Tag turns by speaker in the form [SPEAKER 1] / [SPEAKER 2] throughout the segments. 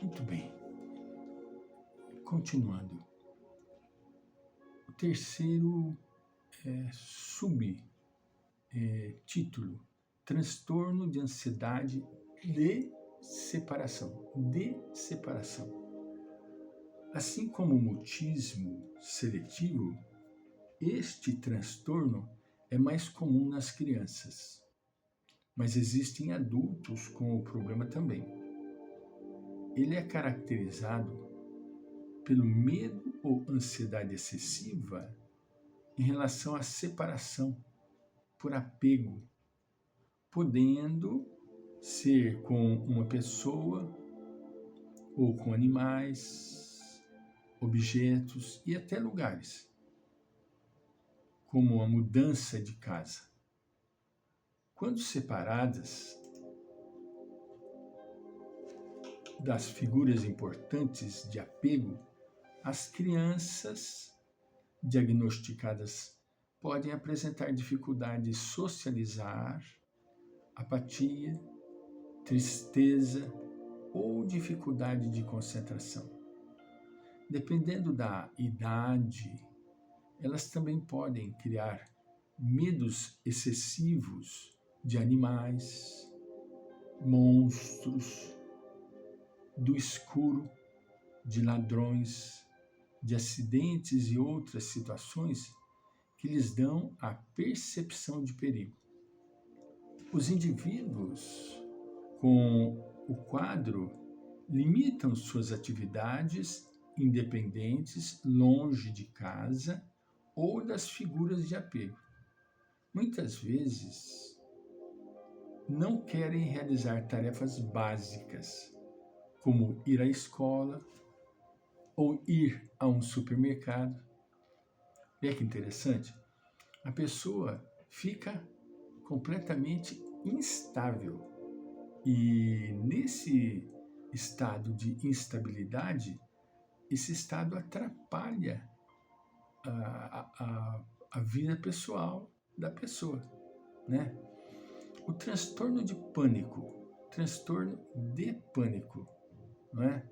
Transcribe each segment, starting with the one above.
[SPEAKER 1] Muito bem. Continuando. O terceiro subtítulo: transtorno de ansiedade de separação. De separação. Assim como o mutismo seletivo, este transtorno é mais comum nas crianças, mas existem adultos com o problema também. Ele é caracterizado pelo medo ou ansiedade excessiva em relação à separação, por apego, podendo ser com uma pessoa ou com animais, objetos e até lugares, como a mudança de casa. Quando separadas das figuras importantes de apego, as crianças diagnosticadas podem apresentar dificuldade de socializar, apatia, tristeza ou dificuldade de concentração. Dependendo da idade, elas também podem criar medos excessivos de animais, monstros, do escuro, de ladrões, de acidentes e outras situações que lhes dão a percepção de perigo. Os indivíduos com o quadro limitam suas atividades independentes longe de casa ou das figuras de apego. Muitas vezes não querem realizar tarefas básicas, como ir à escola ou ir a um supermercado. Olha que interessante. A pessoa fica completamente instável. E nesse estado de instabilidade, esse estado atrapalha a vida pessoal da pessoa, né? O transtorno de pânico, não é?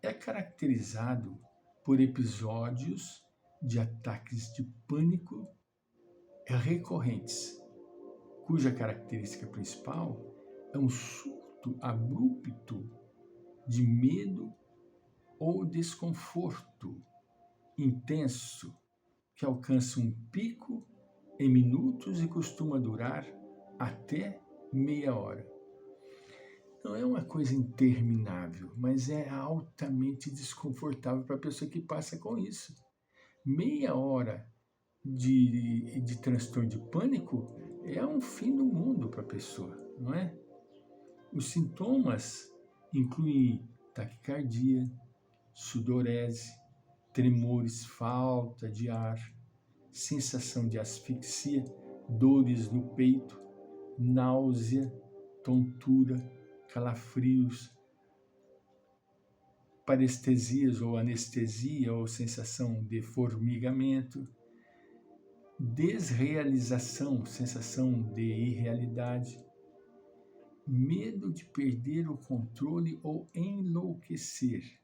[SPEAKER 1] É caracterizado por episódios de ataques de pânico recorrentes, cuja característica principal é um surto abrupto de medo ou desconforto intenso que alcança um pico em minutos e costuma durar até meia hora. Não é uma coisa interminável, mas é altamente desconfortável para a pessoa que passa com isso. Meia hora de transtorno de pânico é um fim do mundo para a pessoa, não é? Os sintomas incluem taquicardia, sudorese, tremores, falta de ar, sensação de asfixia, dores no peito, náusea, tontura, calafrios, parestesias ou anestesia ou sensação de formigamento, desrealização, sensação de irrealidade, medo de perder o controle ou enlouquecer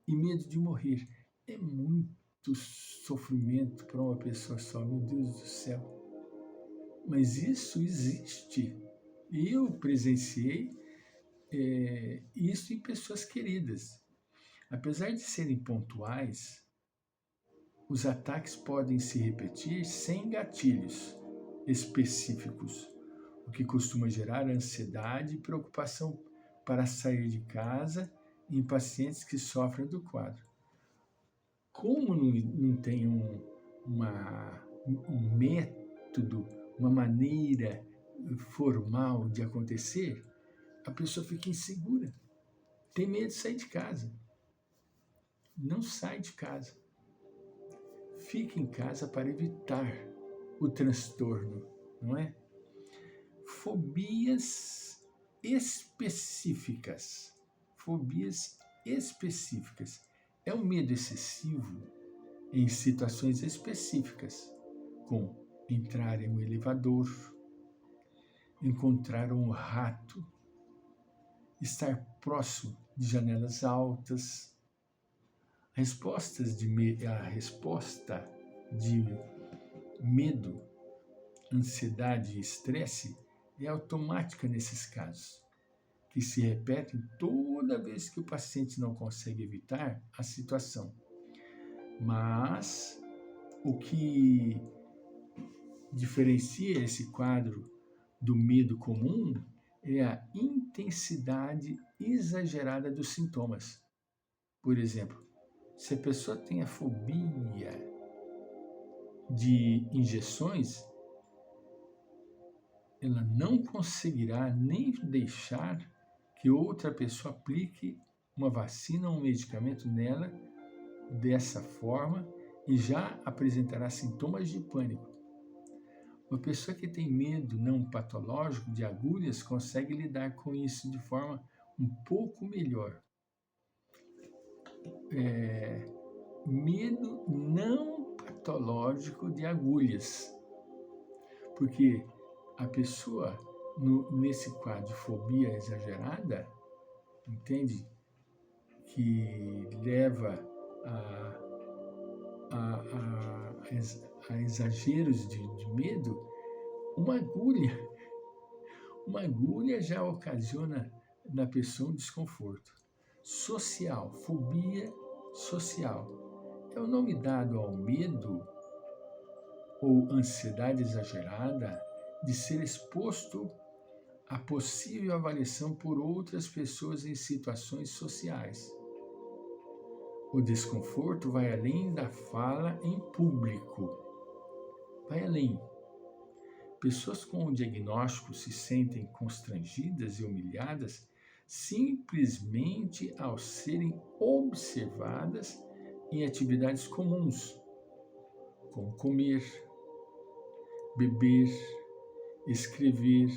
[SPEAKER 1] e medo de morrer. É muito sofrimento para uma pessoa só, meu Deus do céu. Mas isso existe. Eu presenciei isso em pessoas queridas. Apesar de serem pontuais, os ataques podem se repetir sem gatilhos específicos, o que costuma gerar ansiedade e preocupação para sair de casa em pacientes que sofrem do quadro. Como não tem um método, uma maneira formal de acontecer, a pessoa fica insegura, tem medo de sair de casa. Não sai de casa. Fica em casa para evitar o transtorno, não é? Fobias específicas. É um medo excessivo em situações específicas, como entrar em um elevador, encontrar um rato, estar próximo de janelas altas. A resposta de medo, ansiedade e estresse é automática nesses casos, que se repetem toda vez que o paciente não consegue evitar a situação. Mas o que diferencia esse quadro do medo comum é a intensidade exagerada dos sintomas. Por exemplo, se a pessoa tem a fobia de injeções, ela não conseguirá nem deixar que outra pessoa aplique uma vacina ou um medicamento nela dessa forma e já apresentará sintomas de pânico. Uma pessoa que tem medo não patológico de agulhas consegue lidar com isso de forma um pouco melhor. Medo não patológico de agulhas, porque a pessoa nesse quadro de fobia exagerada, entende? Que leva a exageros de medo, uma agulha já ocasiona na pessoa um desconforto. Social, fobia social. É o nome dado ao medo ou ansiedade exagerada de ser exposto a possível avaliação por outras pessoas em situações sociais. O desconforto vai além da fala em público. Vai além. Pessoas com o diagnóstico se sentem constrangidas e humilhadas simplesmente ao serem observadas em atividades comuns, como comer, beber, escrever.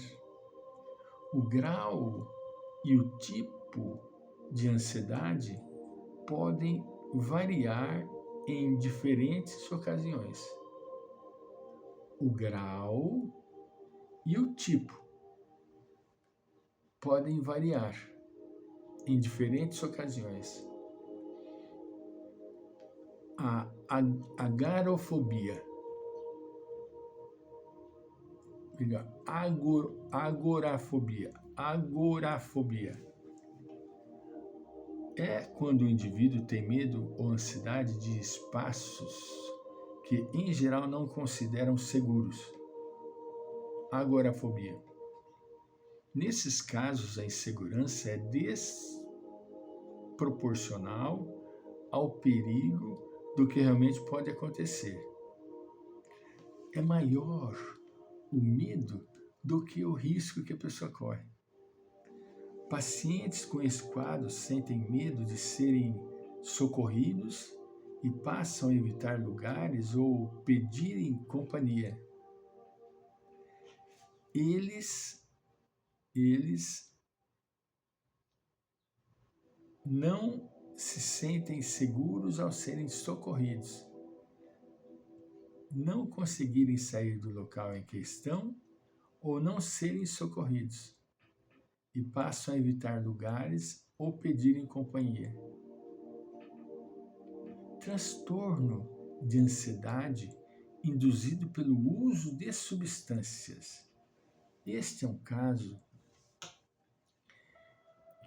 [SPEAKER 1] O grau e o tipo de ansiedade podem variar em diferentes ocasiões. O grau e o tipo podem variar em diferentes ocasiões. A agorafobia, é quando o indivíduo tem medo ou ansiedade de espaços que, em geral, não consideram seguros. Agorafobia. Nesses casos, a insegurança é desproporcional ao perigo do que realmente pode acontecer. É maior o medo do que o risco que a pessoa corre. Pacientes com esse quadro sentem medo de serem socorridos e passam a evitar lugares ou pedirem companhia. Eles não se sentem seguros ao serem socorridos, não conseguirem sair do local em questão ou não serem socorridos e passam a evitar lugares ou pedirem companhia. Transtorno de ansiedade induzido pelo uso de substâncias. Este é um caso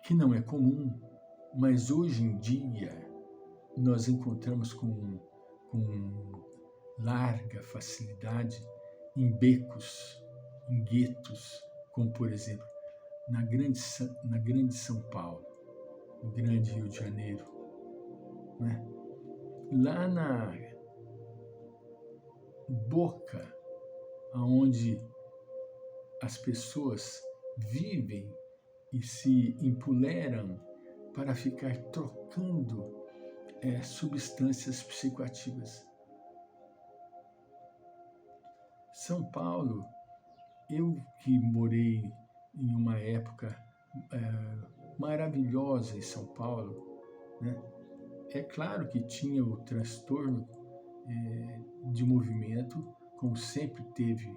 [SPEAKER 1] que não é comum, mas hoje em dia nós encontramos com larga facilidade em becos, em guetos, como por exemplo na grande São Paulo, no grande Rio de Janeiro, né? Lá na boca onde as pessoas vivem e se empoleram para ficar trocando substâncias psicoativas. São Paulo, eu que morei em uma época maravilhosa em São Paulo, né? É claro que tinha o transtorno de movimento, como sempre teve,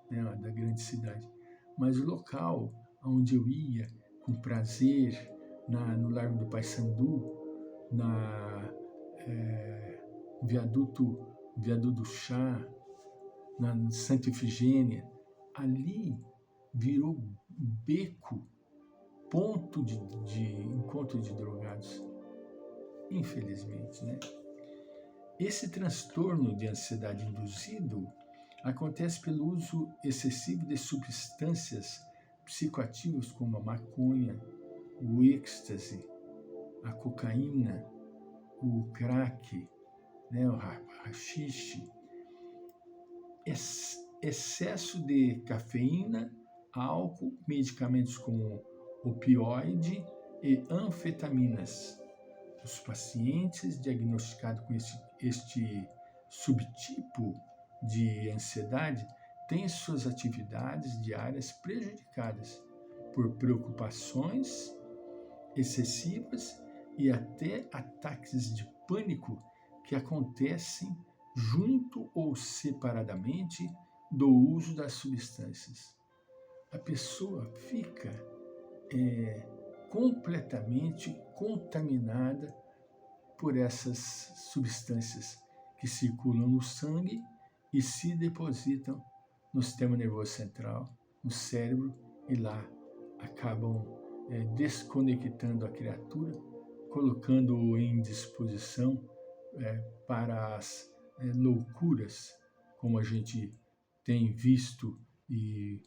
[SPEAKER 1] né, da grande cidade, mas o local onde eu ia com prazer, no Largo do Paissandu, na Viaduto do Chá, na Santa Efigênia. Ali virou beco, ponto de encontro de drogados, infelizmente, né? Esse transtorno de ansiedade induzido acontece pelo uso excessivo de substâncias psicoativas como a maconha, o êxtase, a cocaína, o crack, né, o haxixe, excesso de cafeína, álcool, medicamentos como opioide e anfetaminas. Os pacientes diagnosticados com este subtipo de ansiedade têm suas atividades diárias prejudicadas por preocupações excessivas e até ataques de pânico que acontecem junto ou separadamente do uso das substâncias. A pessoa fica completamente contaminada por essas substâncias que circulam no sangue e se depositam no sistema nervoso central, no cérebro, e lá acabam desconectando a criatura, colocando-o em disposição para as loucuras, como a gente tem visto e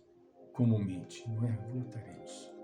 [SPEAKER 1] comumente, não é? Voltaremos.